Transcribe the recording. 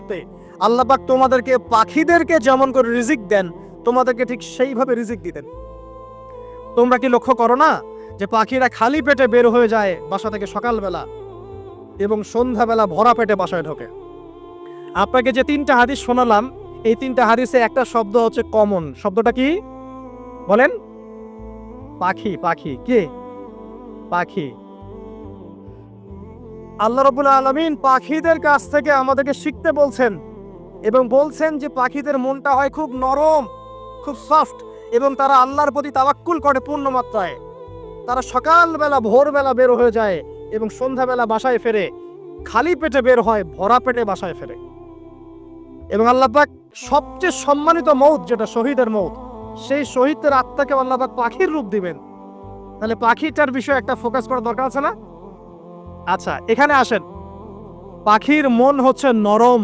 করতে, আল্লাহ পাক তোমাদেরকে পাখিদেরকে যেমন করে রিজিক দেন তোমাদেরকে ঠিক সেইভাবে রিজিক দিতেন। তোমরা কি লক্ষ্য করো না যে পাখিরা খালি পেটে বের হয়ে যায় বাসা থেকে সকালবেলা এবং সন্ধ্যাবেলা ভরা পেটে বাসায় ঢোকে? আপনাকে যে 3টা হাদিস শোনালাম, এই 3টা হাদিসে একটা শব্দ হচ্ছে কমন। শব্দটা কি বলেন? পাখি। পাখি কে? পাখি। আল্লাহ রাব্বুল আলামিন পাখিদের কাছ থেকে আমাদেরকে শিখতে বলছেন এবং বলছেন যে পাখিদের মনটা হয় খুব নরম, খুব সফট, এবং তারা আল্লাহর প্রতি তাওয়াক্কুল করে পূর্ণ মাত্রায়। তারা সকালবেলা ভোরবেলা বের হয়ে যায় এবং সন্ধ্যাবেলা বাসায় ফেরে, খালি পেটে বের হয়, ভরা পেটে বাসায় ফেরে। এবং আল্লাহ পাক সবচেয়ে সম্মানিত মৌত যেটা শহীদের মৌত, সেই শহীদদের আত্মাকে আল্লাহ পাক পাখির রূপ দিবেন। তাহলে পাখিটার বিষয়ে একটা ফোকাস করার দরকার আছে না? আচ্ছা, এখানে আসেন। পাখির মন হচ্ছে নরম।